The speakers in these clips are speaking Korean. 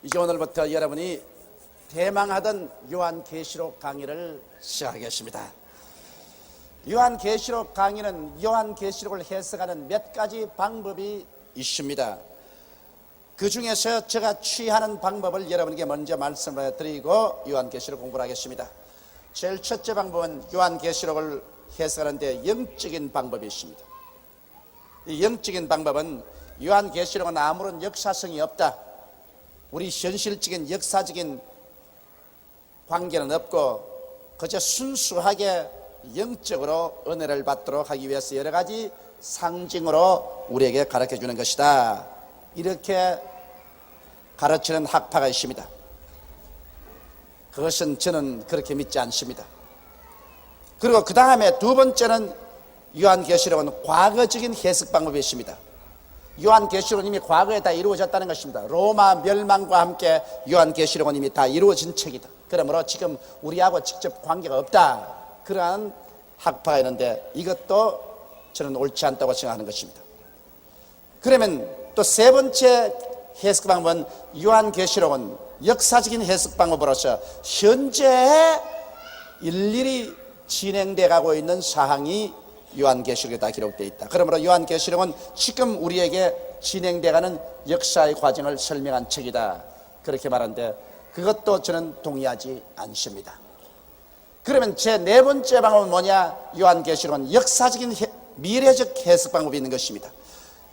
이제 오늘부터 여러분이 대망하던 요한계시록 강의를 시작하겠습니다. 요한계시록 강의는 요한계시록을 해석하는 몇 가지 방법이 있습니다. 그 중에서 제가 취하는 방법을 여러분에게 먼저 말씀을 드리고 요한계시록 공부를 하겠습니다. 제일 첫째 방법은 요한계시록을 해석하는 데 영적인 방법이 있습니다. 이 영적인 방법은 요한계시록은 아무런 역사성이 없다, 우리 현실적인 역사적인 관계는 없고 그저 순수하게 영적으로 은혜를 받도록 하기 위해서 여러 가지 상징으로 우리에게 가르쳐 주는 것이다, 이렇게 가르치는 학파가 있습니다. 그것은 저는 그렇게 믿지 않습니다. 그리고 그 다음에 두 번째는 요한계시록은 과거적인 해석 방법이 있습니다. 요한계시록은 이미 과거에 다 이루어졌다는 것입니다. 로마 멸망과 함께 요한계시록은 이미 다 이루어진 책이다. 그러므로 지금 우리하고 직접 관계가 없다, 그러한 학파가 있는데 이것도 저는 옳지 않다고 생각하는 것입니다. 그러면 또 세 번째 해석 방법은 요한계시록은 역사적인 해석 방법으로서 현재 일일이 진행돼 가고 있는 사항이 요한계시록에 다 기록되어 있다. 그러므로 요한계시록은 지금 우리에게 진행돼가는 역사의 과정을 설명한 책이다, 그렇게 말하는데 그것도 저는 동의하지 않습니다. 그러면 제 네 번째 방법은 뭐냐? 요한계시록은 역사적인 미래적 해석 방법이 있는 것입니다.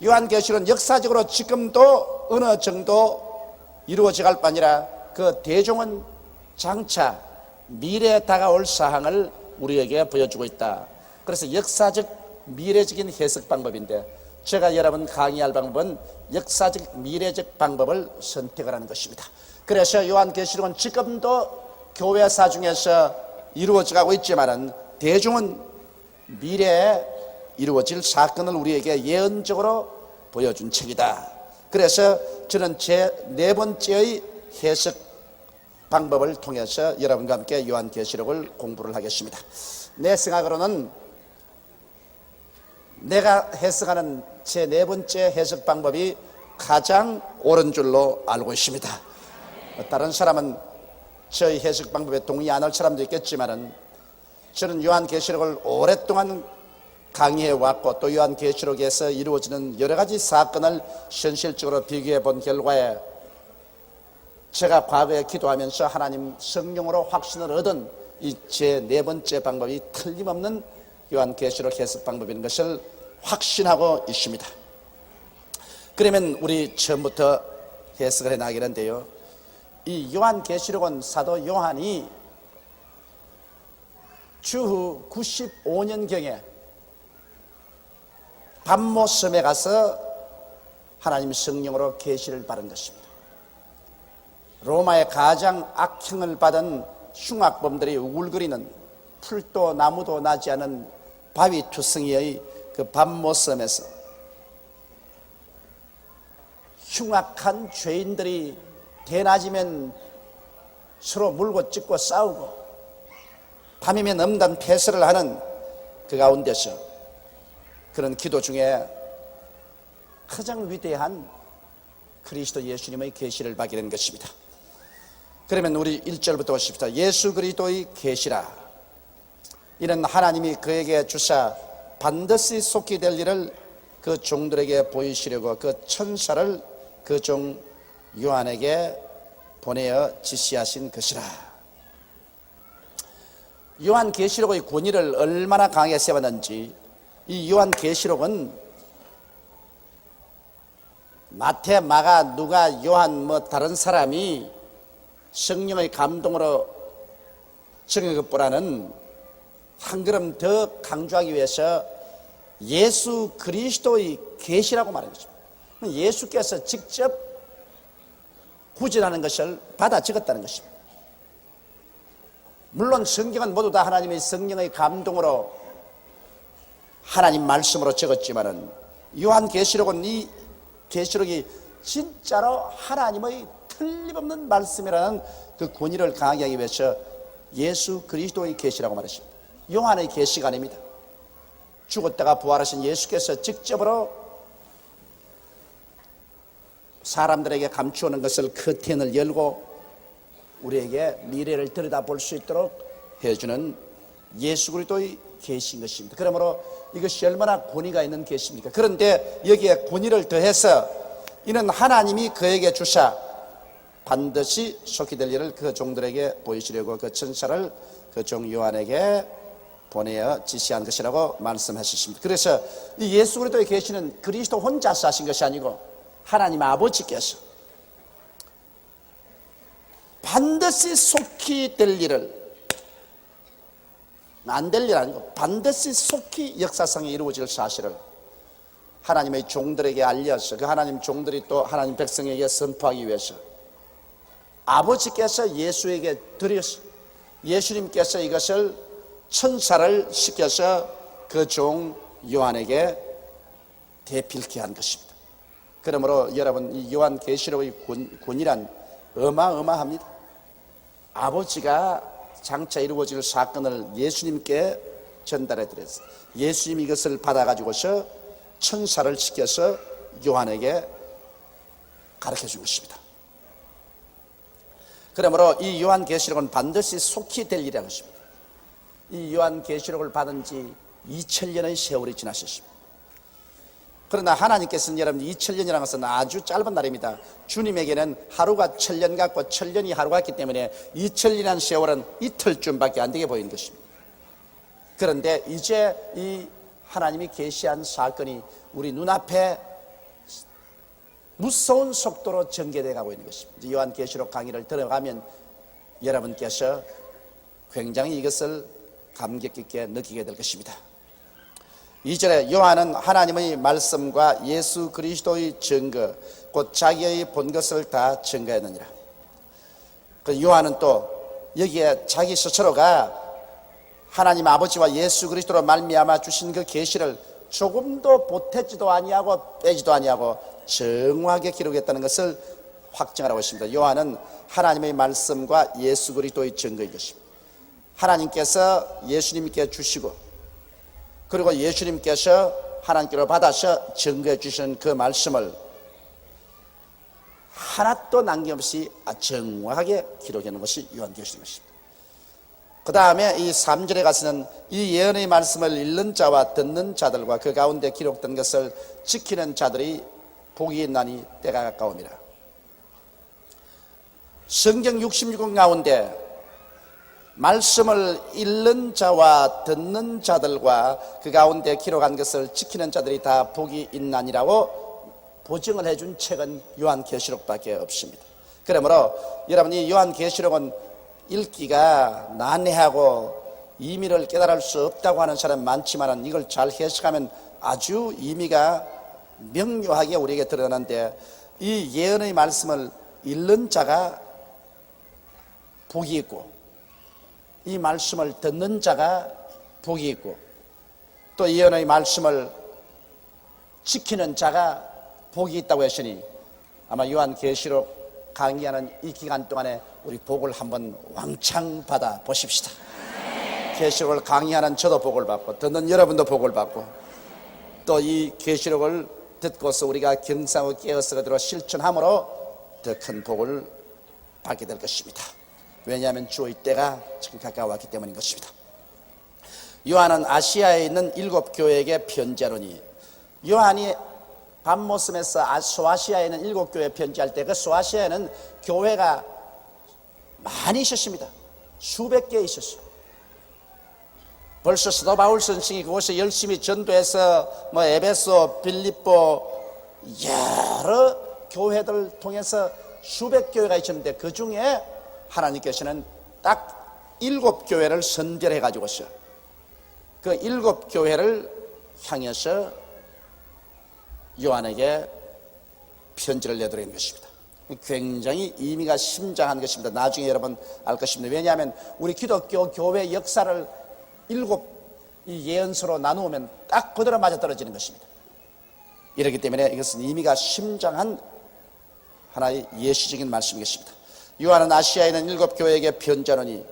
요한계시록은 역사적으로 지금도 어느 정도 이루어져 갈 뿐 아니라 그 대종은 장차 미래에 다가올 사항을 우리에게 보여주고 있다. 그래서 역사적 미래적인 해석 방법인데 제가 여러분 강의할 방법은 역사적 미래적 방법을 선택을 하는 것입니다. 그래서 요한계시록은 지금도 교회사 중에서 이루어져 가고 있지만은 대중은 미래에 이루어질 사건을 우리에게 예언적으로 보여준 책이다. 그래서 저는 제 네 번째의 해석 방법을 통해서 여러분과 함께 요한계시록을 공부를 하겠습니다. 내 생각으로는 내가 해석하는 제 네 번째 해석 방법이 가장 옳은 줄로 알고 있습니다. 다른 사람은 저희 해석 방법에 동의 안 할 사람도 있겠지만은 저는 요한계시록을 오랫동안 강의해 왔고 또 요한계시록에서 이루어지는 여러 가지 사건을 현실적으로 비교해 본 결과에 제가 과거에 기도하면서 하나님 성령으로 확신을 얻은 이 제 네 번째 방법이 틀림없는 요한계시록 해석 방법인 것을 확신하고 있습니다. 그러면 우리 처음부터 해석을 해나가겠는데요, 이 요한계시록은 사도 요한이 주후 95년경에 밤모섬에 가서 하나님 성령으로 계시를 받은 것입니다. 로마의 가장 악행을 받은 흉악범들이 우글거리는 풀도 나무도 나지 않은 바위 투성이의 그 밤모섬에서 흉악한 죄인들이 대낮이면 서로 물고 찢고 싸우고 밤이면 엄단 패설을 하는 그 가운데서 그런 기도 중에 가장 위대한 그리스도 예수님의 계시를 받게 된 것입니다. 그러면 우리 1절부터 보십시다. 예수 그리스도의 계시라. 이는 하나님이 그에게 주사 반드시 속히 될 일을 그 종들에게 보이시려고 그 천사를 그 종 요한에게 보내어 지시하신 것이라. 요한계시록의 권위를 얼마나 강하게 세웠는지, 이 요한계시록은 마태, 마가, 누가, 요한 다른 사람이 성령의 감동으로 적은 것보다는 한 걸음 더 강조하기 위해서 예수 그리스도의 계시라고 말하는 것입니다. 예수께서 직접 구전하는 것을 받아 적었다는 것입니다. 물론 성경은 모두 다 하나님의 성령의 감동으로 하나님 말씀으로 적었지만은 요한계시록은 이 계시록이 진짜로 하나님의 틀림없는 말씀이라는 그 권위를 강하게 하기 위해서 예수 그리스도의 계시라고 말했습니다. 요한의 계시가 아닙니다. 죽었다가 부활하신 예수께서 직접으로 사람들에게 감추어놓은 것을 커튼을 열고 우리에게 미래를 들여다볼 수 있도록 해주는 예수 그리스도의 계신 것입니다. 그러므로 이것이 얼마나 권위가 있는 계십니까? 그런데 여기에 권위를 더해서 이는 하나님이 그에게 주사 반드시 속히 될 일을 그 종들에게 보이시려고 그 천사를 그 종 요한에게 보내어 지시한 것이라고 말씀하셨습니다. 그래서 이 예수 그리스도에 계시는 그리스도 혼자서 하신 것이 아니고 하나님 아버지께서 반드시 속히 될 일을, 안 될 일 아니고 반드시 속히 역사상에 이루어질 사실을 하나님의 종들에게 알려서 그 하나님 종들이 또 하나님 백성에게 선포하기 위해서 아버지께서 예수에게 드려서 예수님께서 이것을 천사를 시켜서 그 종 요한에게 대필케 한 것입니다. 그러므로 여러분, 이 요한계시록의 권위란 어마어마합니다. 아버지가 장차 이루어질 사건을 예수님께 전달해 드렸어요. 예수님이 이것을 받아가지고서 천사를 시켜서 요한에게 가르쳐 준 것입니다. 그러므로 이 요한계시록은 반드시 속히 될 일이라는 것입니다. 이 요한계시록을 받은 지 2000년의 세월이 지나셨습니다. 그러나 하나님께서는 여러분 2000년이라는 것은 아주 짧은 날입니다. 주님에게는 하루가 1000년 같고 1000년이 하루 같기 때문에 2000년이라는 세월은 이틀쯤밖에 안 되게 보이는 것입니다. 그런데 이제 이 하나님이 계시한 사건이 우리 눈앞에 무서운 속도로 전개되어 가고 있는 것입니다. 요한계시록 강의를 들어가면 여러분께서 굉장히 이것을 감격 깊게 느끼게 될 것입니다. 2절에 요한은 하나님의 말씀과 예수 그리스도의 증거 곧 자기의 본 것을 다 증거했느니라. 그 요한은 또 여기에 자기 스스로가 하나님 아버지와 예수 그리스도로 말미암아 주신 그 계시를 조금도 보태지도 아니하고 빼지도 아니하고 정확하게 기록했다는 것을 확증하라고 했습니다. 요한은 하나님의 말씀과 예수 그리스도의 증거인 것입니다. 하나님께서 예수님께 주시고 그리고 예수님께서 하나님께로 받아서 증거해 주시는 그 말씀을 하나도 남김없이 정확하게 기록해 놓은 것이 요한계시록입니다. 그 다음에 이 3절에 가서는 이 예언의 말씀을 읽는 자와 듣는 자들과 그 가운데 기록된 것을 지키는 자들이 복이 있나니 때가 가까움이라. 성경 66권 가운데 말씀을 읽는 자와 듣는 자들과 그 가운데 기록한 것을 지키는 자들이 다 복이 있나니라고 보증을 해준 책은 요한계시록밖에 없습니다. 그러므로 여러분, 이 요한계시록은 읽기가 난해하고 의미를 깨달을 수 없다고 하는 사람 많지만 이걸 잘 해석하면 아주 의미가 명료하게 우리에게 드러나는데, 이 예언의 말씀을 읽는 자가 복이 있고 이 말씀을 듣는 자가 복이 있고 또 예언의 말씀을 지키는 자가 복이 있다고 했으니 아마 요한계시록 강의하는 이 기간 동안에 우리 복을 한번 왕창 받아 보십시다. 계시록을 강의하는 저도 복을 받고 듣는 여러분도 복을 받고 또 이 계시록을 듣고서 우리가 경상하고 깨어서 그대로 실천함으로 더 큰 복을 받게 될 것입니다. 왜냐하면 주의 때가 지금 가까웠기 때문인 것입니다. 요한은 아시아에 있는 7 교회에게 편지하노니, 요한이 밤모섬에서 소아시아에 있는 7 교회에 편지할 때 그 소아시아에는 교회가 많이 있었습니다. 수백 개 있었어요. 벌써 사도 바울 선생이 그곳에 열심히 전도해서 에베소, 빌립보 여러 교회들을 통해서 수백 교회가 있었는데 그 중에 하나님께서는 딱 7 교회를 선별해 가지고서 그 7 교회를 향해서 요한에게 편지를 내드리는 것입니다. 굉장히 의미가 심장한 것입니다. 나중에 여러분 알 것입니다. 왜냐하면 우리 기독교 교회 역사를 7 이 예언서로 나누면 딱 그대로 맞아떨어지는 것입니다. 이렇기 때문에 이것은 의미가 심장한 하나의 예시적인 말씀이겠습니다. 요한은 아시아에 있는 7 교회에게 편지하노니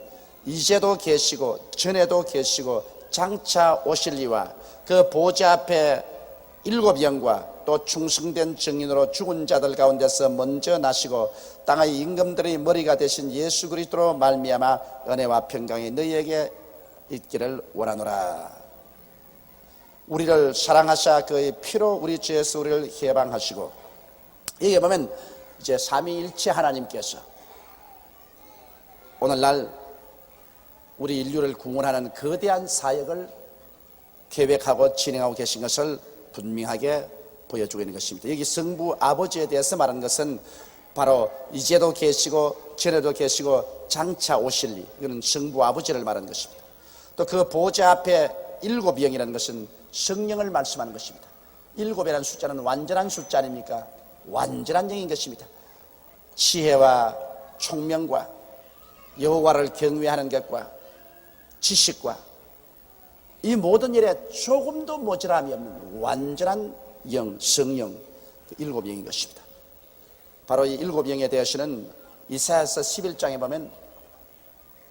이제도 계시고 전에도 계시고 장차 오실 이와 그 보좌 앞에 7 영과 또 충성된 증인으로 죽은 자들 가운데서 먼저 나시고 땅의 임금들의 머리가 되신 예수 그리스도로 말미암아 은혜와 평강이 너희에게 있기를 원하노라. 우리를 사랑하사 그의 피로 우리 죄에서 우리를 해방하시고, 여기 보면 이제 삼위일체 하나님께서 오늘날 우리 인류를 구원하는 거대한 사역을 계획하고 진행하고 계신 것을 분명하게 보여주고 있는 것입니다. 여기 성부 아버지에 대해서 말하는 것은 바로 이제도 계시고 전에도 계시고 장차 오실 리, 이거는 성부 아버지를 말하는 것입니다. 또 그 보좌 앞에 7영이라는 것은 성령을 말씀하는 것입니다. 7이라는 숫자는 완전한 숫자 아닙니까? 완전한 영인 것입니다. 지혜와 총명과 여호와를 경외하는 것과 지식과 이 모든 일에 조금도 모자람이 없는 완전한 영, 성령, 7영인 것입니다. 바로 이 7영에 대해서는 이사야서 11장에 보면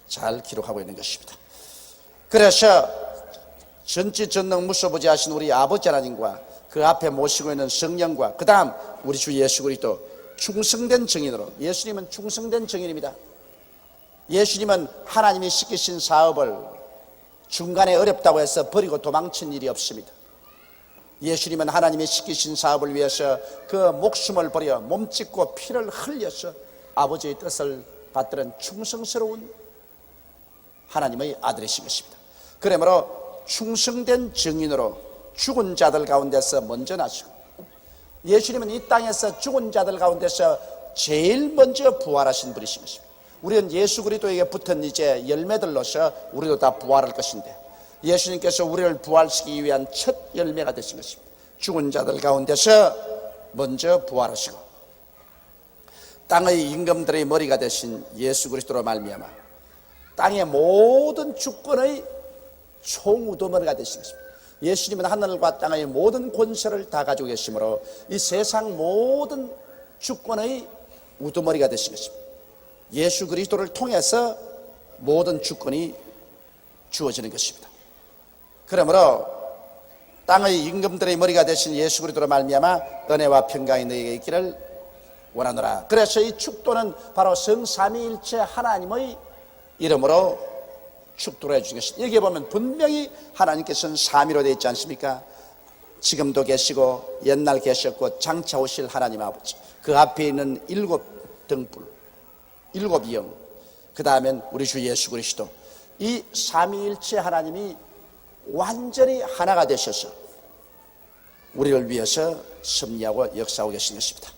잘 기록하고 있는 것입니다. 그래서 전지전능 무소부지하신 우리 아버지 하나님과 그 앞에 모시고 있는 성령과 그 다음 우리 주 예수 그리스도 충성된 증인으로, 예수님은 충성된 증인입니다. 예수님은 하나님이 시키신 사업을 중간에 어렵다고 해서 버리고 도망친 일이 없습니다. 예수님은 하나님이 시키신 사업을 위해서 그 목숨을 버려 몸짓고 피를 흘려서 아버지의 뜻을 받드는 충성스러운 하나님의 아들이신 것입니다. 그러므로 충성된 증인으로 죽은 자들 가운데서 먼저 나시고, 예수님은 이 땅에서 죽은 자들 가운데서 제일 먼저 부활하신 분이신 것입니다. 우리는 예수 그리스도에게 붙은 이제 열매들로서 우리도 다 부활할 것인데, 예수님께서 우리를 부활시키기 위한 첫 열매가 되신 것입니다. 죽은 자들 가운데서 먼저 부활하시고 땅의 임금들의 머리가 되신 예수 그리스도로 말미암아 땅의 모든 주권의 총우두머리가 되신 것입니다. 예수님은 하늘과 땅의 모든 권세를 다 가지고 계시므로 이 세상 모든 주권의 우두머리가 되신 것입니다. 예수 그리스도를 통해서 모든 주권이 주어지는 것입니다. 그러므로 땅의 임금들의 머리가 되신 예수 그리스도로 말미암아 은혜와 평강이 너희에게 있기를 원하노라. 그래서 이 축도는 바로 성삼위일체 하나님의 이름으로 축도를 해주신 것입니다. 여기에 보면 분명히 하나님께서는 삼위로 되어 있지 않습니까? 지금도 계시고 옛날 계셨고 장차 오실 하나님 아버지, 그 앞에 있는 7 등불, 7영, 그 다음엔 우리 주 예수 그리스도, 이 삼위일체 하나님이 완전히 하나가 되셔서 우리를 위해서 섭리하고 역사하고 계신 것입니다.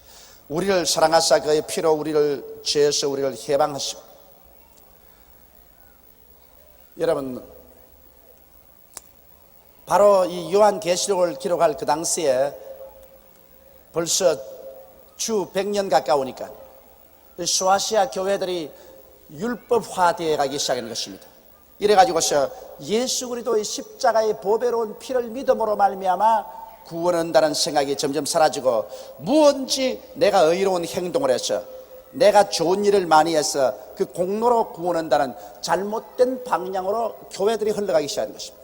우리를 사랑하사 그의 피로 우리를 죄에서 우리를 해방하시고, 여러분 바로 이 요한계시록을 기록할 그 당시에 벌써 주 100년 가까우니까 소아시아 교회들이 율법화되어 가기 시작하는 것입니다. 이래가지고서 예수 그리스도의 십자가의 보배로운 피를 믿음으로 말미암아 구원한다는 생각이 점점 사라지고, 무언지 내가 의로운 행동을 해서 내가 좋은 일을 많이 해서 그 공로로 구원한다는 잘못된 방향으로 교회들이 흘러가기 시작하는 것입니다.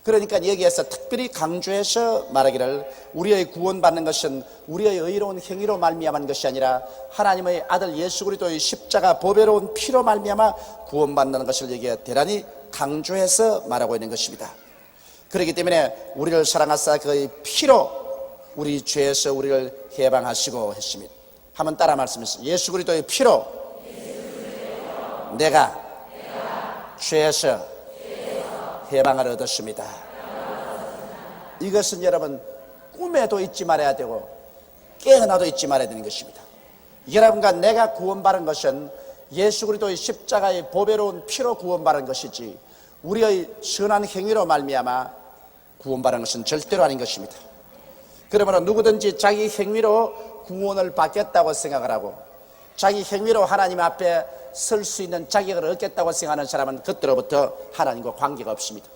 그러니까 여기에서 특별히 강조해서 말하기를, 우리의 구원받는 것은 우리의 의로운 행위로 말미암은 것이 아니라 하나님의 아들 예수 그리스도의 십자가 보배로운 피로 말미암아 구원받는 것을 여기에 대단히 강조해서 말하고 있는 것입니다. 그렇기 때문에 우리를 사랑하사 그의 피로 우리 죄에서 우리를 해방하시고 했습니다. 한번 따라 말씀하세요. 예수 그리스도의 피로 내가 죄에서 해방을 얻었습니다. 이것은 여러분 꿈에도 잊지 말아야 되고 깨어나도 잊지 말아야 되는 것입니다. 여러분과 내가 구원받은 것은 예수 그리스도의 십자가의 보배로운 피로 구원받은 것이지 우리의 선한 행위로 말미암아 구원받은 것은 절대로 아닌 것입니다. 그러므로 누구든지 자기 행위로 구원을 받겠다고 생각을 하고 자기 행위로 하나님 앞에 설 수 있는 자격을 얻겠다고 생각하는 사람은 그때로부터 하나님과 관계가 없습니다.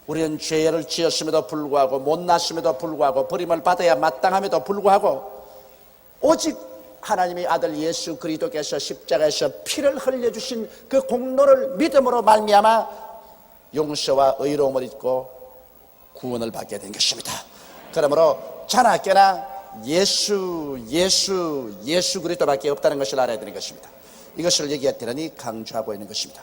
우리는 죄를 지었음에도 불구하고 못났음에도 불구하고 버림을 받아야 마땅함에도 불구하고 오직 하나님의 아들 예수 그리스도께서 십자가에서 피를 흘려주신 그 공로를 믿음으로 말미암아 용서와 의로움을 입고 구원을 받게 된 것입니다. 그러므로 없잖아 깨나 예수 그리스도밖에 없다는 것을 알아야 되는 것입니다. 이것을 여기에 대단히 강조하고 있는 것입니다.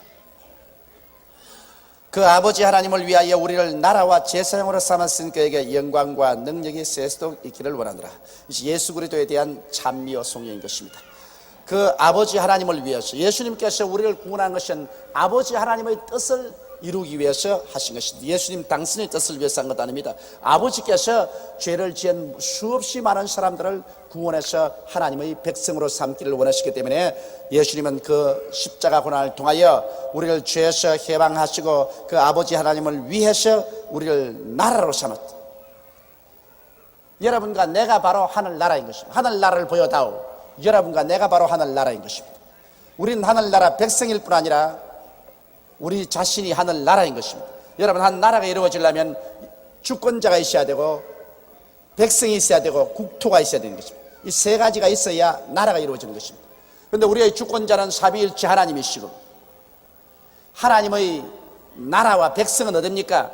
그 아버지 하나님을 위하여 우리를 나라와 제사장으로 삼았으니 그에게 영광과 능력이 세세도록 있기를 원하노라. 예수 그리스도에 대한 찬미와 송영인 것입니다. 그 아버지 하나님을 위해서 예수님께서 우리를 구원한 것은 아버지 하나님의 뜻을 이루기 위해서 하신 것입니다. 예수님 당신의 뜻을 위해서 한 것 아닙니다. 아버지께서 죄를 지은 수없이 많은 사람들을 구원해서 하나님의 백성으로 삼기를 원하시기 때문에 예수님은 그 십자가 고난을 통하여 우리를 죄에서 해방하시고 그 아버지 하나님을 위해서 우리를 나라로 삼았다. 여러분과 내가 바로 하늘나라인 것입니다. 하늘나라를 보여다오. 여러분과 내가 바로 하늘나라인 것입니다. 우리는 하늘나라 백성일 뿐 아니라 우리 자신이 하늘나라인 것입니다. 여러분, 한 나라가 이루어지려면 주권자가 있어야 되고 백성이 있어야 되고 국토가 있어야 되는 것입니다. 이 세 가지가 있어야 나라가 이루어지는 것입니다. 그런데 우리의 주권자는 삼위일체 하나님이시고 하나님의 나라와 백성은 어딥니까?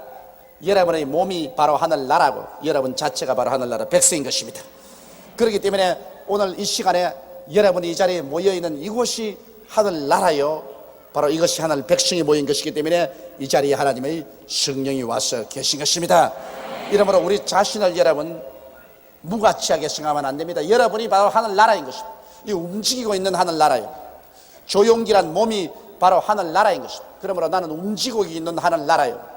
여러분의 몸이 바로 하늘나라고 여러분 자체가 바로 하늘나라 백성인 것입니다. 그렇기 때문에 오늘 이 시간에 여러분이 이 자리에 모여있는 이곳이 하늘나라요 바로 이것이 하늘 백성이 모인 것이기 때문에 이 자리에 하나님의 성령이 와서 계신 것입니다. 이러므로 우리 자신을 여러분 무가치하게 생각하면 안 됩니다. 여러분이 바로 하늘나라인 것입니다. 이 움직이고 있는 하늘나라예요. 조용기란 몸이 바로 하늘나라인 것입니다. 그러므로 나는 움직이고 있는 하늘나라예요.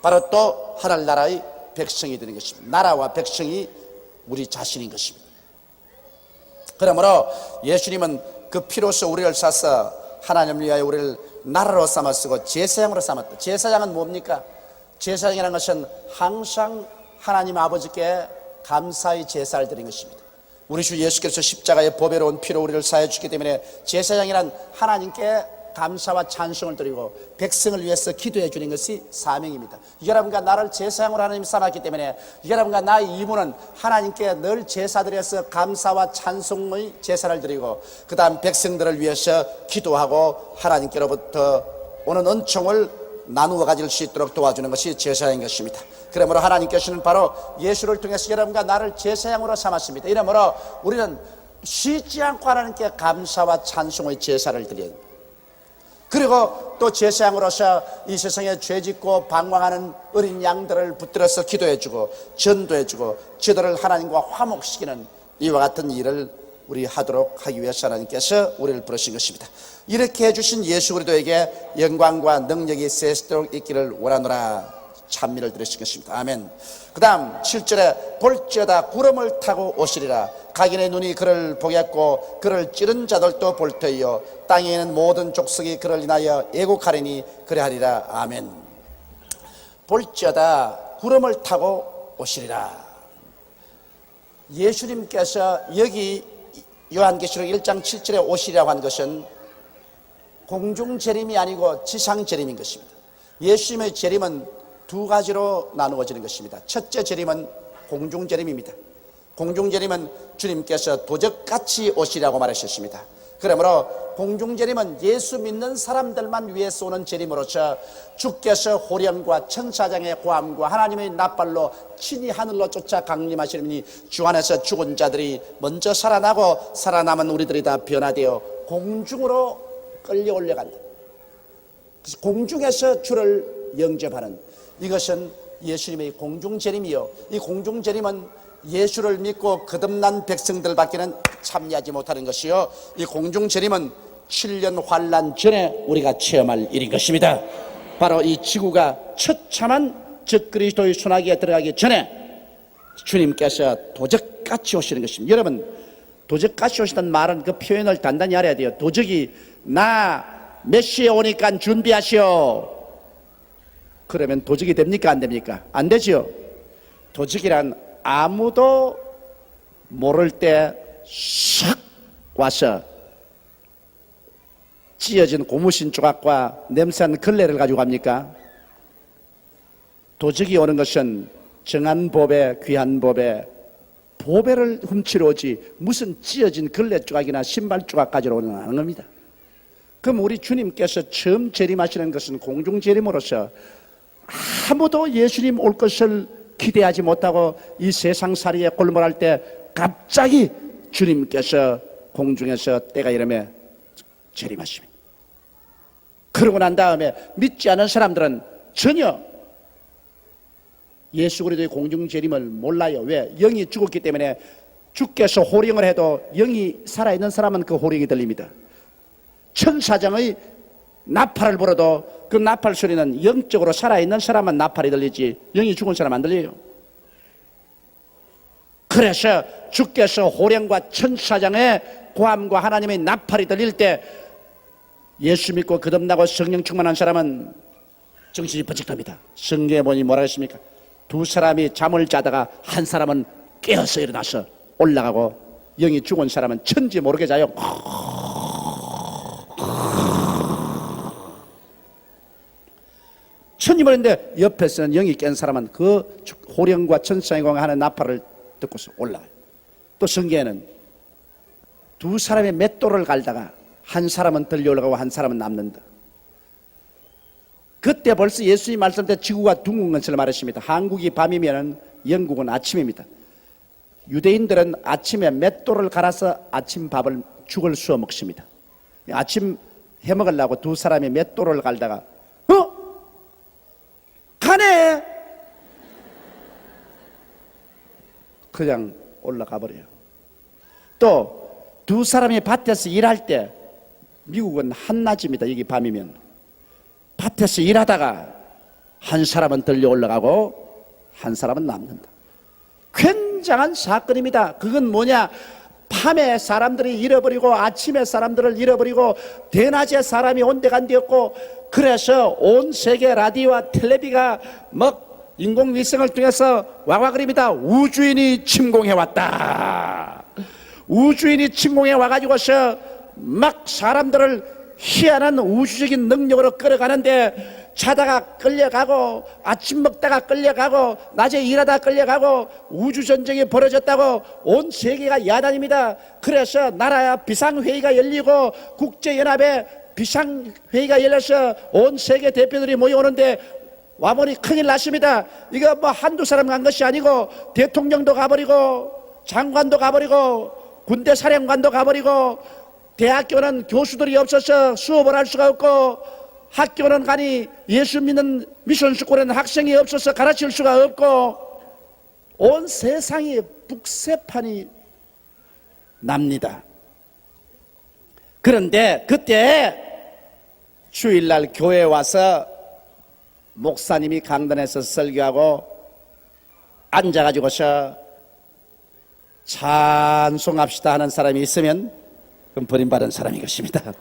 바로 또 하늘나라의 백성이 되는 것입니다. 나라와 백성이 우리 자신인 것입니다. 그러므로 예수님은 그 피로써 우리를 사서 하나님을 위하여 우리를 나라로 삼았고 제사장으로 삼았다. 제사장은 뭡니까? 제사장이라는 것은 항상 하나님 아버지께 감사의 제사를 드린 것입니다. 우리 주 예수께서 십자가의 보배로운 피로 우리를 사해 주기 때문에 제사장이란 하나님께 감사와 찬송을 드리고 백성을 위해서 기도해 주는 것이 사명입니다. 여러분과 나를 제사장으로 하나님 삼았기 때문에 여러분과 나의 임무는 하나님께 늘 제사드려서 감사와 찬송의 제사를 드리고 그 다음 백성들을 위해서 기도하고 하나님께로부터 오는 은총을 나누어 가질 수 있도록 도와주는 것이 제사장인 것입니다. 그러므로 하나님께서는 바로 예수를 통해서 여러분과 나를 제사장으로 삼았습니다. 이러므로 우리는 쉬지 않고 하나님께 감사와 찬송의 제사를 드려야 합니다. 그리고 또 제사장으로서 이 세상에 죄짓고 방황하는 어린 양들을 붙들어서 기도해주고 전도해주고 저들을 하나님과 화목시키는 이와 같은 일을 우리 하도록 하기 위해서 하나님께서 우리를 부르신 것입니다. 이렇게 해주신 예수 그리스도에게 영광과 능력이 세세도록 있기를 원하노라 찬미를 드리신 것입니다. 아멘. 그 다음 7절에 볼지어다 구름을 타고 오시리라. 각인의 눈이 그를 보겠고 그를 찌른 자들도 볼 터이요 땅에 있는 모든 족속이 그를 인하여 애곡하리니 그래하리라. 아멘. 볼지어다 구름을 타고 오시리라. 예수님께서 여기 요한계시록 1장 7절에 오시리라고 한 것은 공중재림이 아니고 지상재림인 것입니다. 예수님의 재림은 두 가지로 나누어지는 것입니다. 첫째 재림은 공중재림입니다. 공중재림은 주님께서 도적같이 오시라고 말하셨습니다. 그러므로 공중재림은 예수 믿는 사람들만 위해서 오는 재림으로서 주께서 호령과 천사장의 고함과 하나님의 낫발로 친히 하늘로 쫓아 강림하시리니 주 안에서 죽은 자들이 먼저 살아나고 살아남은 우리들이 다 변화되어 공중으로 끌려 올라간다. 공중에서 주를 영접하는 이것은 예수님의 공중재림이요 이 공중재림은 예수를 믿고 거듭난 백성들밖에는 참여하지 못하는 것이요 이 공중재림은 7년 환난 전에 우리가 체험할 일인 것입니다. 바로 이 지구가 처참한 적그리스도의 소나기에 들어가기 전에 주님께서 도적같이 오시는 것입니다. 여러분 도적같이 오시는 말은 그 표현을 단단히 알아야 돼요. 도적이 나 몇 시에 오니까 준비하시오. 그러면 도적이 됩니까? 안 됩니까? 안 되지요. 도적이란 아무도 모를 때 싹 와서 찢어진 고무신 조각과 냄새난 걸레를 가지고 갑니까? 도적이 오는 것은 정한 법에 귀한 법에 보배를 훔치러 오지 무슨 찢어진 걸레 조각이나 신발 조각 가지러 오는 건 아닌 겁니다. 그럼 우리 주님께서 처음 재림하시는 것은 공중 재림으로서 아무도 예수님 올 것을 기대하지 못하고 이 세상살이에 골몰할 때 갑자기 주님께서 공중에서 때가 이름에 재림하십니다. 그러고 난 다음에 믿지 않은 사람들은 전혀 예수 그리스도의 공중 재림을 몰라요. 왜? 영이 죽었기 때문에 주께서 호령을 해도 영이 살아있는 사람은 그 호령이 들립니다. 천사장의 나팔을 불어도 그 나팔 소리는 영적으로 살아있는 사람만 나팔이 들리지 영이 죽은 사람 안 들려요. 그래서 주께서 호령과 천사장의 고함과 하나님의 나팔이 들릴 때 예수 믿고 거듭나고 성령 충만한 사람은 정신이 번쩍 듭니다. 성경에 보니 뭐라 했습니까? 두 사람이 잠을 자다가 한 사람은 깨어서 일어나서 올라가고 영이 죽은 사람은 천지 모르게 자요. 천지 모르는데 옆에서는 영이 깬 사람은 그 호령과 천사의 공하는 나팔을 듣고서 올라가요. 또 성경에는 두 사람의 맷돌을 갈다가 한 사람은 들려 올라가고 한 사람은 남는다. 그때 벌써 예수님 말씀 때 지구가 둥근 것을 말했습니다. 한국이 밤이면 영국은 아침입니다. 유대인들은 아침에 맷돌을 갈아서 아침 밥을 죽을 쑤어 먹습니다. 아침 해 먹으려고 두 사람이 맷돌을 갈다가 가네! 그냥 올라가 버려요. 또 두 사람이 밭에서 일할 때 미국은 한낮입니다. 여기 밤이면 밭에서 일하다가 한 사람은 들려 올라가고 한 사람은 남는다. 굉장한 사건입니다. 그건 뭐냐? 밤에 사람들이 잃어버리고 아침에 사람들을 잃어버리고 대낮에 사람이 온데간데없고 그래서 온 세계 라디오와 텔레비가 막 인공위성을 통해서 와와그립니다. 우주인이 침공해 왔다. 우주인이 침공해 와가지고서 막 사람들을 희한한 우주적인 능력으로 끌어가는데 자다가 끌려가고 아침 먹다가 끌려가고 낮에 일하다 끌려가고 우주전쟁이 벌어졌다고 온 세계가 야단입니다. 그래서 나라 비상회의가 열리고 국제연합의 비상회의가 열려서 온 세계 대표들이 모여오는데 와보니 큰일 났습니다. 이거 뭐 한두 사람 간 것이 아니고 대통령도 가버리고 장관도 가버리고 군대 사령관도 가버리고 대학교는 교수들이 없어서 수업을 할 수가 없고 학교는 가니 예수 믿는 미션스쿨에는 학생이 없어서 가르칠 수가 없고 온 세상이 북새판이 납니다. 그런데 그때 주일날 교회에 와서 목사님이 강단에서 설교하고 앉아가지고서 찬송합시다 하는 사람이 있으면 그럼 버림받은 사람인 것입니다.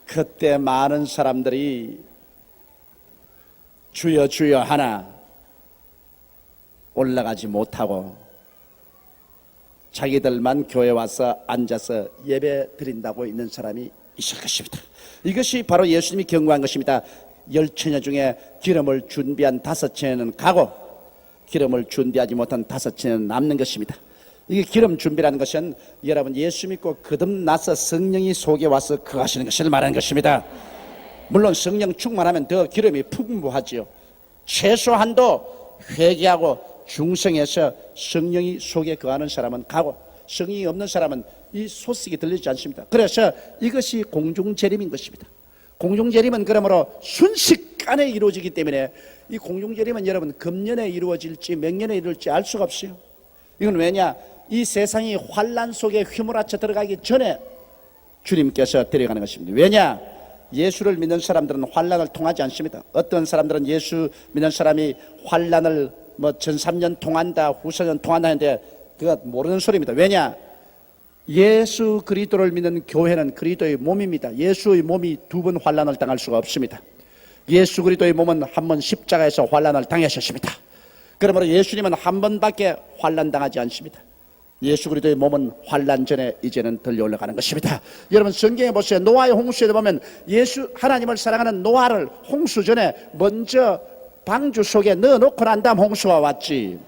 그때 많은 사람들이 주여 주여 하나 올라가지 못하고 자기들만 교회 와서 앉아서 예배 드린다고 있는 사람이 있을 것입니다. 이것이 바로 예수님이 경고한 것입니다. 10처녀 중에 기름을 준비한 5처녀는 가고 기름을 준비하지 못한 5처녀는 남는 것입니다. 이게 기름 준비라는 것은 여러분 예수 믿고 거듭나서 성령이 속에 와서 거하시는 것을 말하는 것입니다. 물론 성령 충만하면 더 기름이 풍부하지요. 최소한도 회개하고 중생해서 성령이 속에 거하는 사람은 가고 성령이 없는 사람은 이 소식이 들리지 않습니다. 그래서 이것이 공중재림인 것입니다. 공중재림은 그러므로 순식간에 이루어지기 때문에 이 공중재림은 여러분 금년에 이루어질지 몇 년에 이루어질지 알 수가 없어요. 이건 왜냐? 이 세상이 환난 속에 휘몰아쳐 들어가기 전에 주님께서 데려가는 것입니다. 왜냐? 예수를 믿는 사람들은 환난을 통하지 않습니다. 어떤 사람들은 예수 믿는 사람이 환난을 전 3년 통한다, 후사년 통한다 하는데 그거 모르는 소리입니다. 왜냐? 예수 그리스도를 믿는 교회는 그리스도의 몸입니다. 예수의 몸이 2번 환난을 당할 수가 없습니다. 예수 그리스도의 몸은 한 번 십자가에서 환난을 당하셨습니다. 그러므로 예수님은 한 번밖에 환난 당하지 않습니다. 예수 그리스도의 몸은 환난 전에 이제는 들려 올라가는 것입니다. 여러분 성경에 보세요. 노아의 홍수에 보면 예수 하나님을 사랑하는 노아를 홍수 전에 먼저 방주 속에 넣어놓고 난 다음 홍수가 왔지.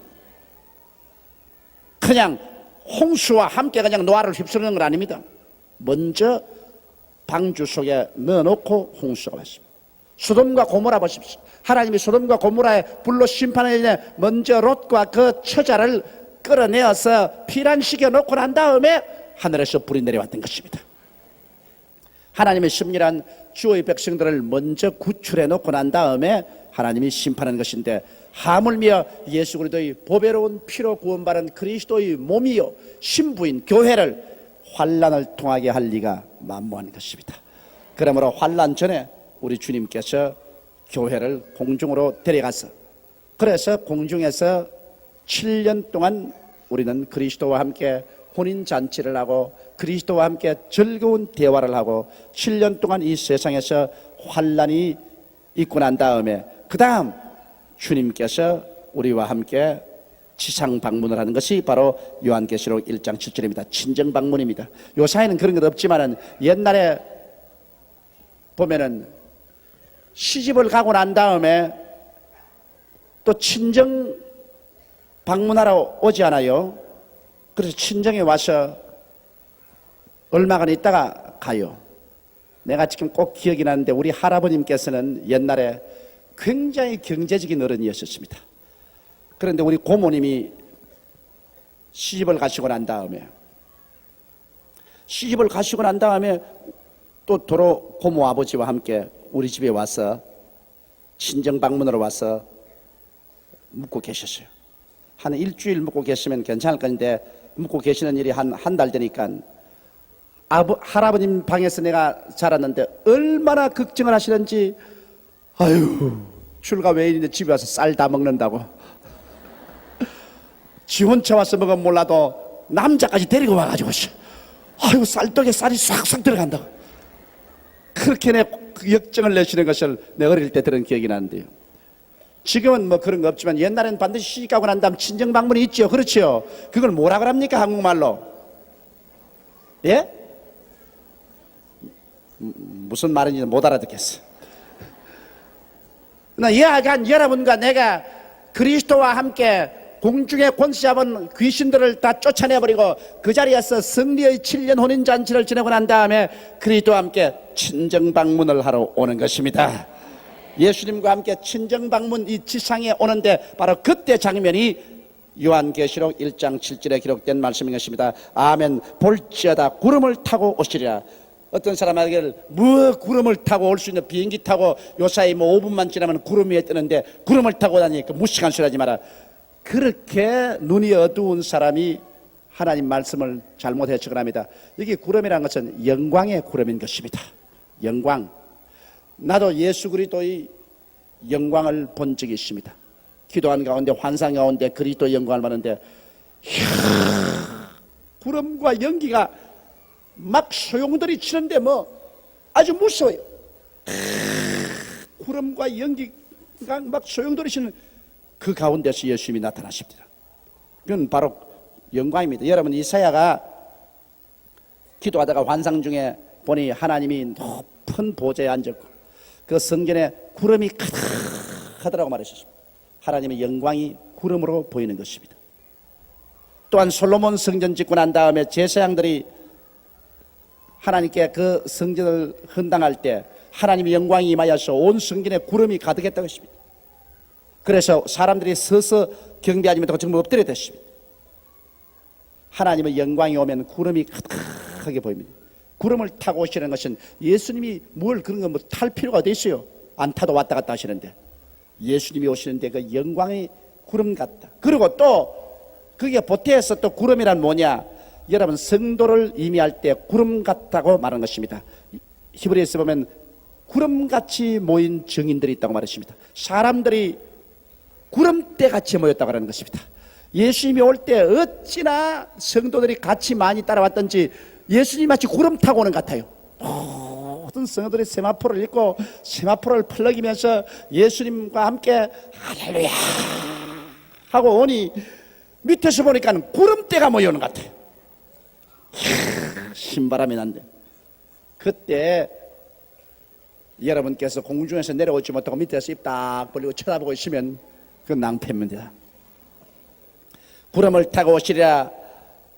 그냥 홍수와 함께 그냥 노아를 휩쓰는 건 아닙니다. 먼저 방주 속에 넣어놓고 홍수가 왔습니다. 소돔과 고모라 보십시오. 하나님이 소돔과 고모라의 불로 심판하기 전에 먼저 롯과 그 처자를 끌어내어서 피난시켜 놓고 난 다음에 하늘에서 불이 내려왔던 것입니다. 하나님의 심리란 주의 백성들을 먼저 구출해 놓고 난 다음에 하나님이 심판하는 것인데, 하물며 예수 그리스도의 보배로운 피로 구원받은 그리스도의 몸이요 신부인 교회를 환난을 통하게 할 리가 만무한 것입니다. 그러므로 환난 전에 우리 주님께서 교회를 공중으로 데려가서, 그래서 공중에서 7년 동안 우리는 그리스도와 함께 혼인잔치를 하고 그리스도와 함께 즐거운 대화를 하고 7년 동안 이 세상에서 환난이 있고 난 다음에 그 다음 주님께서 우리와 함께 지상 방문을 하는 것이 바로 요한계시록 1장 7절입니다. 친정 방문입니다. 요사이는 그런 것 없지만은 옛날에 보면은 시집을 가고 난 다음에 또 친정 방문하러 오지 않아요? 그래서 친정에 와서 얼마간 있다가 가요. 내가 지금 꼭 기억이 나는데 우리 할아버님께서는 옛날에 굉장히 경제적인 어른이었습니다. 그런데 우리 고모님이 시집을 가시고 난 다음에 또 도로 고모 아버지와 함께 우리 집에 와서 친정 방문으로 와서 묵고 계셨어요. 한 일주일 묵고 계시면 괜찮을 건데 묵고 계시는 일이 한 달 되니까 할아버님 방에서 내가 자랐는데 얼마나 걱정을 하시는지, 아유 출가 외인인데 집에 와서 쌀 다 먹는다고, 지 혼자 와서 먹으면 몰라도 남자까지 데리고 와가지고 아유 쌀떡에 쌀이 싹싹 들어간다고 그렇게 그 역정을 내시는 것을 내 어릴 때 들은 기억이 나는데요. 지금은 뭐 그런 거 없지만 옛날에는 반드시 시집가고 난 다음 친정 방문이 있죠. 그렇죠? 그걸 뭐라 그럽니까 한국말로? 예? 무슨 말인지 못 알아듣겠어. 나 이야기한 여러분과 내가 그리스도와 함께 공중에 권세 잡은 귀신들을 다 쫓아내버리고 그 자리에서 승리의 7년 혼인잔치를 지내고 난 다음에 그리스도와 함께 친정 방문을 하러 오는 것입니다. 예수님과 함께 친정 방문, 이 지상에 오는데 바로 그때 장면이 요한계시록 1장 7절에 기록된 말씀인 것입니다. 아멘. 볼지어다 구름을 타고 오시리라. 어떤 사람에게 뭐 구름을 타고 올 수 있는, 비행기 타고 요사이 뭐 5분만 지나면 구름 위에 뜨는데 구름을 타고 다니니까 무식한 소리 하지 마라. 그렇게 눈이 어두운 사람이 하나님 말씀을 잘못 해석을 합니다. 여기 구름이라는 것은 영광의 구름인 것입니다. 영광. 나도 예수 그리스도의 영광을 본 적이 있습니다. 기도한 가운데 환상 가운데 그리스도의 영광을 보는데 구름과 연기가 막 소용돌이 치는데 뭐 아주 무서워요. 구름과 연기가 막 소용돌이 치는 그 가운데서 예수님이 나타나십니다. 그건 바로 영광입니다. 여러분, 이사야가 기도하다가 환상 중에 보니 하나님이 높은 보좌에 앉았고 그 성전에 구름이 가득하더라고 말하셨습니다. 하나님의 영광이 구름으로 보이는 것입니다. 또한 솔로몬 성전 짓고 난 다음에 제사장들이 하나님께 그 성전을 헌당할 때 하나님의 영광이 임하여서 온 성전에 구름이 가득했다고 했습니다. 그래서 사람들이 서서 경배하지 못하고 전부 엎드려 댔습니다. 하나님의 영광이 오면 구름이 가득하게 보입니다. 구름을 타고 오시는 것은 예수님이 뭘 그런 거 뭐 탈 필요가 어디 있어요? 안 타도 왔다 갔다 하시는데 예수님이 오시는데 그 영광의 구름 같다. 그리고 또 그게 보태에서 또 구름이란 뭐냐? 여러분, 성도를 의미할 때 구름 같다고 말하는 것입니다. 히브리서에 보면 구름같이 모인 증인들이 있다고 말했습니다. 사람들이 구름대같이 모였다고 하는 것입니다. 예수님이 올 때 어찌나 성도들이 같이 많이 따라왔던지 예수님이 마치 구름 타고 오는 것 같아요. 모든 성도들이 세마포를 입고 세마포를 펄럭이면서 예수님과 함께 할렐루야 하고 오니 밑에서 보니까 구름대가 모여오는 것 같아요. 신바람이 난데 그때 여러분께서 공중에서 내려오지 못하고 밑에서 입 딱 벌리고 쳐다보고 있으면 그건 낭패입니다. 구름을 타고 오시리라.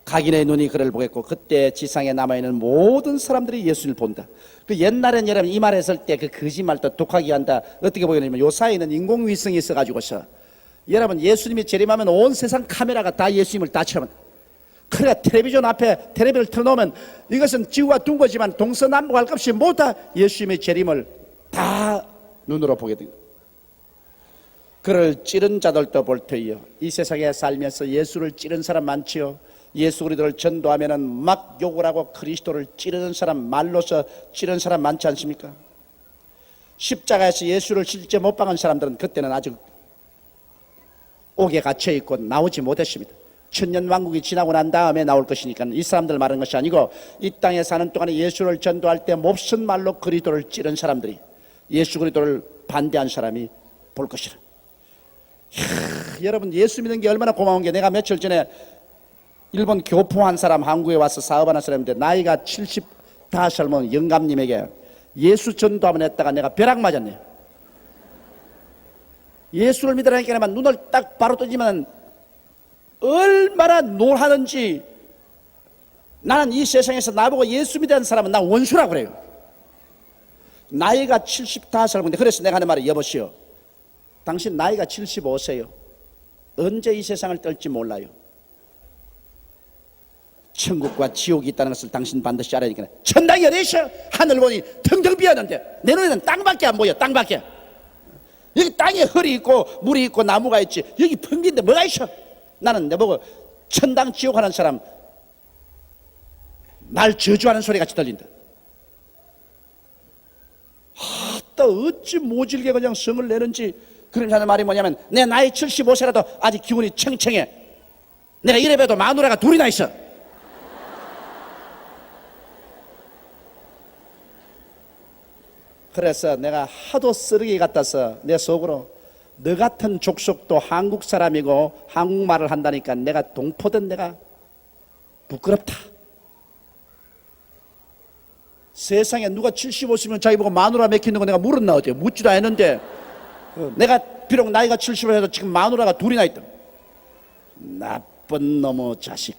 각인의 눈이 그를 보겠고 그때 지상에 남아있는 모든 사람들이 예수를 본다. 그 옛날엔 여러분 이 말 했을 때 그 거짓말도 독하게 한다. 어떻게 보이냐면 요 사이에는 인공위성이 있어가지고서 여러분 예수님이 재림하면 온 세상 카메라가 다 예수님을 다 촬영한다. 그러니까 텔레비전 앞에 텔레비전을 틀어놓으면 이것은 지구가 둔 거지만 동서남북 할 것 없이 모두 다 예수님의 재림을 다 눈으로 보게 됩니다. 그를 찌른 자들도 볼 터이요. 이 세상에 살면서 예수를 찌른 사람 많지요. 예수 그리스도를 전도하면은 막 욕을 하고 그리스도를 찌르는 사람, 말로서 찌르는 사람 많지 않습니까? 십자가에서 예수를 실제 못 박은 사람들은 그때는 아직 옥에 갇혀 있고 나오지 못했습니다. 천년왕국이 지나고 난 다음에 나올 것이니까 이 사람들 말하는 것이 아니고 이 땅에 사는 동안에 예수를 전도할 때 몹쓸 말로 그리스도를 찌른 사람들이 예수 그리스도를 반대한 사람이 볼 것이라. 여러분 예수 믿는 게 얼마나 고마운 게, 내가 며칠 전에 일본 교포한 사람 한국에 와서 사업하는 사람인데 나이가 75살면 영감님에게 예수 전도 한번 했다가 내가 벼락 맞았네요. 예수를 믿으라니까 눈을 딱 바로 뜨지만 얼마나 놀하는지. 나는 이 세상에서 나보고 예수 믿는 사람은 나 원수라고 그래요. 나이가 75살인데 그래서 내가 하는 말이, 여보시오, 당신 나이가 75세요. 언제 이 세상을 떨지 몰라요. 천국과 지옥이 있다는 것을 당신 반드시 알아야 되니까. 천당이 어디 있어? 하늘 보니 텅텅 비었는데 내 눈에는 땅밖에 안 보여. 땅밖에. 여기 땅에 흙이 있고 물이 있고 나무가 있지 여기 펑빈데 뭐가 있어? 나는 내보고 천당 지옥 하는 사람 날 저주하는 소리 같이 들린다. 또 어찌 모질게 그냥 성을 내는지. 그런 사람 말이 뭐냐면, 내 나이 75세라도 아직 기운이 청청해. 내가 이래봬도 마누라가 둘이나 있어. 그래서 내가 하도 쓰레기 같아서 내 속으로 너 같은 족속도 한국 사람이고 한국말을 한다니까 내가 동포든 내가 부끄럽다. 세상에 누가 75세면 자기 보고 마누라 맥히는 거 내가 물었나 어때? 묻지도 않았는데 내가 비록 나이가 70을 해도 지금 마누라가 둘이나 있다. 나쁜 놈의 자식.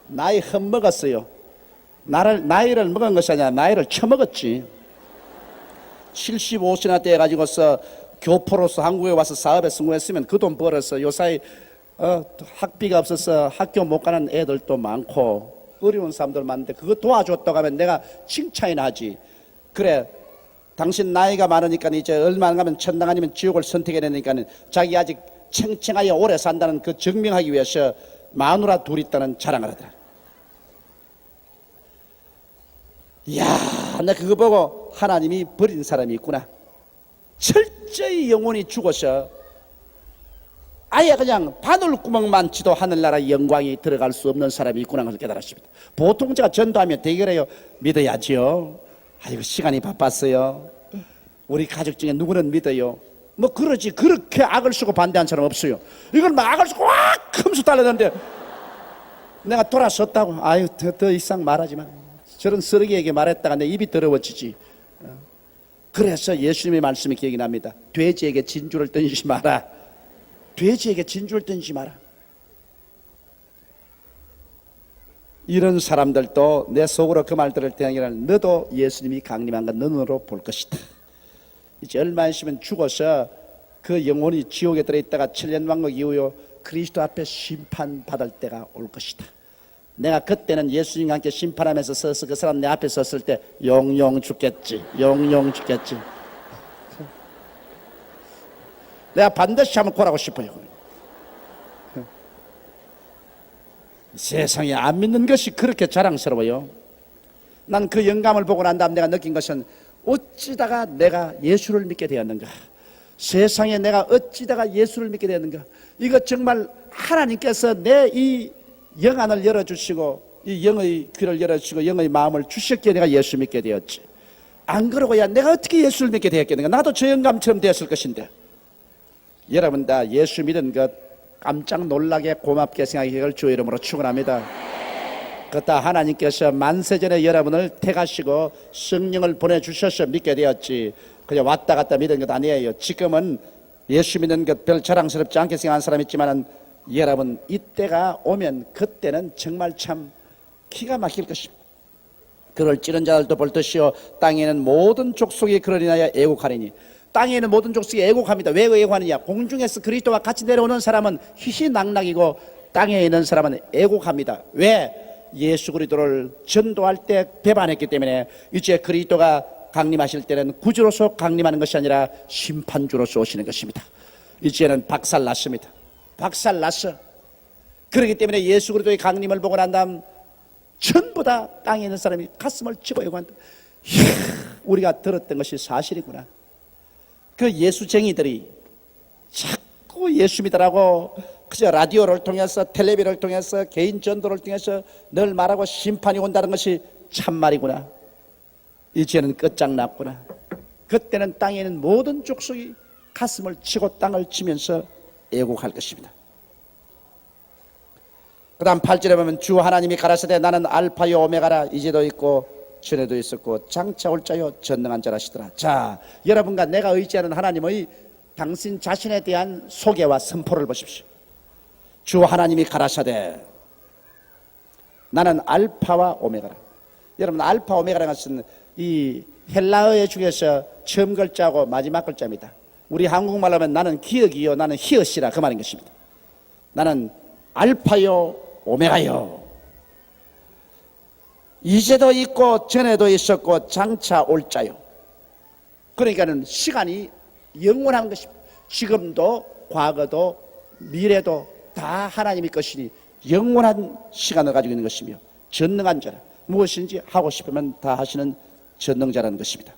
나이 헛먹었어요. 나이를 먹은 것이 아니라 나이를 처먹었지. 75세나 때 가지고서 교포로서 한국에 와서 사업에 성공했으면 그 돈 벌어서 요사이 학비가 없어서 학교 못 가는 애들도 많고 어려운 사람들 많은데 그거 도와줬다고 하면 내가 칭찬이나 하지. 그래, 당신 나이가 많으니까 이제 얼마 안 가면 천당 아니면 지옥을 선택해야 되니까 자기 아직 챙챙하여 오래 산다는 그 증명하기 위해서 마누라 둘 있다는 자랑을 하더라. 이야, 나 그거 보고 하나님이 버린 사람이 있구나. 철저히 영혼이 죽어서 아예 그냥 바늘구멍만 치도 하늘나라 영광이 들어갈 수 없는 사람이 있구나 그걸 깨달았습니다. 보통 제가 전도하면 대결해요. 믿어야지요. 아이고 시간이 바빴어요. 우리 가족 중에 누구는 믿어요. 뭐 그러지. 그렇게 악을 쓰고 반대한 사람 없어요. 이걸 막 악을 쓰고 확 큼수 달렸는데 내가 돌아섰다고. 아유 더 이상 말하지 마. 저런 쓰레기에게 말했다가 내 입이 더러워지지. 그래서 예수님의 말씀이 기억이 납니다. 돼지에게 진주를 던지지 마라. 돼지에게 진주를 던지지 마라. 이런 사람들도 내 속으로 그 말 들을 때 너도 예수님이 강림한 건 눈으로 볼 것이다. 이제 얼마 있으면 죽어서 그 영혼이 지옥에 들어있다가 7년 왕국 이후에 그리스도 앞에 심판받을 때가 올 것이다. 내가 그때는 예수님과 함께 심판하면서 서서 그 사람 내 앞에 섰을 때 영영 죽겠지. 영영 죽겠지. 내가 반드시 한번 고라고 싶어요. 세상에 안 믿는 것이 그렇게 자랑스러워요. 난 그 영감을 보고 난 다음 내가 느낀 것은 어찌다가 내가 예수를 믿게 되었는가. 세상에 내가 어찌다가 예수를 믿게 되었는가. 이거 정말 하나님께서 내 이 영안을 열어주시고 이 영의 귀를 열어주시고 영의 마음을 주셨기에 내가 예수 믿게 되었지. 안 그러고야 내가 어떻게 예수를 믿게 되었겠는가. 나도 저 영감처럼 되었을 것인데. 여러분 다 예수 믿은 것 깜짝 놀라게 고맙게 생각하기를 주의 이름으로 축원합니다. 그다 하나님께서 만세전에 여러분을 택하시고 성령을 보내주셔서 믿게 되었지. 그냥 왔다 갔다 믿은 것 아니에요. 지금은 예수 믿는 것 별 자랑스럽지 않게 생각하는 사람이 있지만 여러분, 이때가 오면 그때는 정말 참 기가 막힐 것입니다. 그를 찌른 자들도 볼듯이요 땅에 있는 모든 족속이 그를 인하여 애곡하리니. 땅에 있는 모든 족속이 애곡합니다. 왜 애곡하느냐? 공중에서 그리스도와 같이 내려오는 사람은 희희낙낙이고 땅에 있는 사람은 애곡합니다. 왜? 예수 그리스도를 전도할 때 배반했기 때문에. 이제 그리스도가 강림하실 때는 구주로서 강림하는 것이 아니라 심판주로서 오시는 것입니다. 이제는 박살났습니다. 박살났어. 그렇기 때문에 예수 그리스도의 강림을 보고 난 다음 전부 다 땅에 있는 사람이 가슴을 치고 애고한다. 우리가 들었던 것이 사실이구나. 그 예수쟁이들이 자꾸 예수 믿으라고 그저 라디오를 통해서, 텔레비를 통해서, 개인 전도를 통해서 늘 말하고 심판이 온다는 것이 참말이구나. 이제는 끝장났구나. 그때는 땅에 있는 모든 족속이 가슴을 치고 땅을 치면서 애곡할 것입니다. 그 다음 8절에 보면 주 하나님이 가라사대 나는 알파요 오메가라. 이제도 있고 전에도 있었고 장차 올 자요 전능한 자라시더라. 자, 여러분과 내가 의지하는 하나님의 당신 자신에 대한 소개와 선포를 보십시오. 주 하나님이 가라사대 나는 알파와 오메가라. 여러분, 알파 오메가라는 것은 이 헬라어 중에서 처음 글자하고 마지막 글자입니다. 우리 한국말로 하면 나는 기억이요 나는 히읗이라 그 말인 것입니다. 나는 알파요 오메가요. 이제도 있고 전에도 있었고 장차 올 자요. 그러니까는 시간이 영원한 것입니다. 지금도 과거도 미래도 다 하나님의 것이니 영원한 시간을 가지고 있는 것이며 전능한 자라. 무엇인지 하고 싶으면 다 하시는 전능자라는 것입니다.